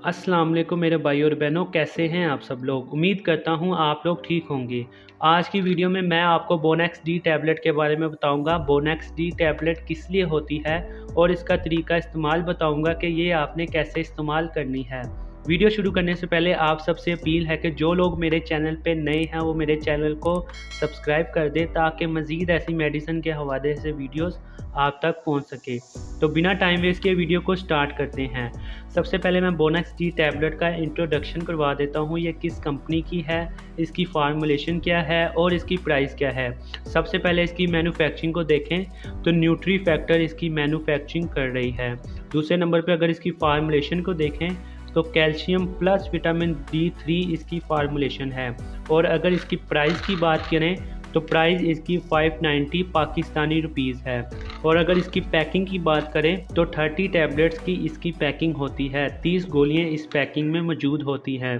अस्सलाम वालेकुम मेरे भाई और बहनों, कैसे हैं आप सब लोग। उम्मीद करता हूं आप लोग ठीक होंगे। आज की वीडियो में मैं आपको बोनेक्स डी टैबलेट के बारे में बताऊंगा। बोनेक्स डी टैबलेट किस लिए होती है और इसका तरीका इस्तेमाल बताऊंगा कि ये आपने कैसे इस्तेमाल करनी है। वीडियो शुरू करने से पहले आप सबसे अपील है कि जो लोग मेरे चैनल पे नए हैं वो मेरे चैनल को सब्सक्राइब कर दें ताकि मज़ीद ऐसी मेडिसिन के हवाले से वीडियोस आप तक पहुंच सके। तो बिना टाइम वेस्ट किए वीडियो को स्टार्ट करते हैं। सबसे पहले मैं बोनेक्स डी टैबलेट का इंट्रोडक्शन करवा देता हूँ। ये किस कंपनी की है, इसकी फार्मूलेशन क्या है और इसकी प्राइस क्या है। सबसे पहले इसकी मैन्युफैक्चरिंग को देखें तो न्यूट्री फैक्टर इसकी मैन्युफैक्चरिंग कर रही है। दूसरे नंबर पर अगर इसकी फार्मूलेशन को देखें तो कैल्शियम प्लस विटामिन D3 इसकी फार्मूलेशन है। और अगर इसकी प्राइस की बात करें तो प्राइस इसकी 590 पाकिस्तानी रुपीज़ है। और अगर इसकी पैकिंग की बात करें तो 30 टैबलेट्स की इसकी पैकिंग होती है। 30 गोलियां इस पैकिंग में मौजूद होती हैं।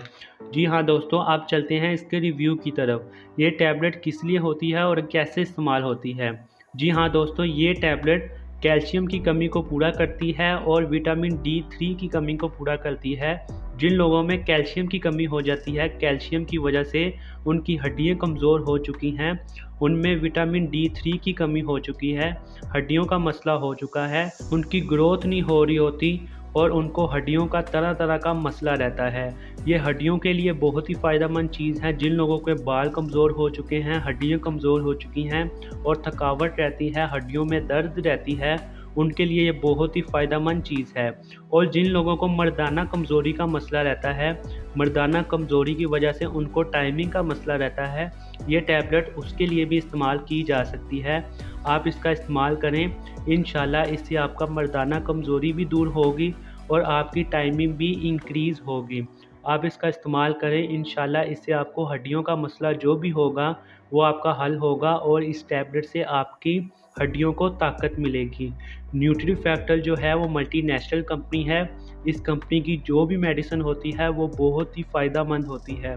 जी हाँ दोस्तों, आप चलते हैं इसके रिव्यू की तरफ। ये टैबलेट किस लिए होती है और कैसे इस्तेमाल होती है। जी हाँ दोस्तों, ये टैबलेट कैल्शियम की कमी को पूरा करती है और विटामिन D3 की कमी को पूरा करती है। जिन लोगों में कैल्शियम की कमी हो जाती है, कैल्शियम की वजह से उनकी हड्डियां कमज़ोर हो चुकी हैं, उनमें विटामिन D3 की कमी हो चुकी है, हड्डियों का मसला हो चुका है, उनकी ग्रोथ नहीं हो रही होती और उनको हड्डियों का तरह तरह का मसला रहता है। ये हड्डियों के लिए बहुत ही फ़ायदेमंद चीज़ है। जिन लोगों के बाल कमज़ोर हो चुके हैं, हड्डियाँ कमज़ोर हो चुकी हैं और थकावट रहती है, हड्डियों में दर्द रहती है, उनके लिए ये बहुत ही फ़ायदेमंद चीज़ है। और जिन लोगों को मर्दाना कमज़ोरी का मसला रहता है, मर्दाना कमज़ोरी की वजह से उनको टाइमिंग का मसला रहता है, ये टैबलेट उसके लिए भी इस्तेमाल की जा सकती है। आप इसका इस्तेमाल करें, इंशाल्लाह इससे आपका मर्दाना कमज़ोरी भी दूर होगी और आपकी टाइमिंग भी इंक्रीज़ होगी। आप इसका इस्तेमाल करें, इंशाल्लाह इससे आपको हड्डियों का मसला जो भी होगा वो आपका हल होगा और इस टैबलेट से आपकी हड्डियों को ताकत मिलेगी। न्यूट्री फैक्टर जो है वो मल्टीनेशनल कंपनी है। इस कंपनी की जो भी मेडिसिन होती है वो बहुत ही फ़ायदेमंद होती है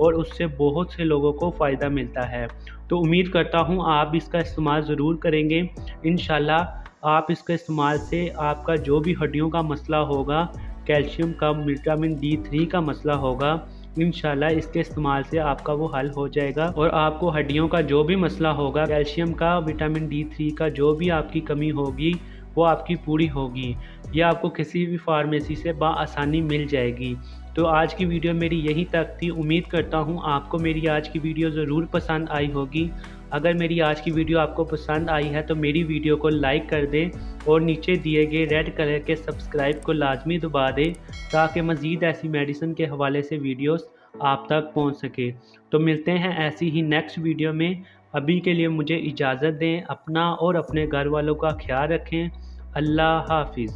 और उससे बहुत से लोगों को फ़ायदा मिलता है। तो उम्मीद करता हूँ आप इसका इस्तेमाल ज़रूर करेंगे। इंशाल्लाह आप इसके इस्तेमाल से आपका जो भी हड्डियों का मसला होगा, कैल्शियम का, विटामिन D3 का मसला होगा, इंशाल्लाह इसके इस्तेमाल से आपका वो हल हो जाएगा और आपको हड्डियों का जो भी मसला होगा, कैल्शियम का, विटामिन D3 का जो भी आपकी कमी होगी वो आपकी पूरी होगी। यह आपको किसी भी फार्मेसी से बआसानी मिल जाएगी। तो आज की वीडियो मेरी यहीं तक थी। उम्मीद करता हूँ आपको मेरी आज की वीडियो ज़रूर पसंद आई होगी। अगर मेरी आज की वीडियो आपको पसंद आई है तो मेरी वीडियो को लाइक कर दें और नीचे दिए गए रेड कलर के सब्सक्राइब को लाजमी दबा दें ताकि मज़ीद ऐसी मेडिसिन के हवाले से वीडियोस आप तक पहुंच सके। तो मिलते हैं ऐसी ही नेक्स्ट वीडियो में। अभी के लिए मुझे इजाज़त दें। अपना और अपने घर वालों का ख्याल रखें। अल्लाह हाफिज़।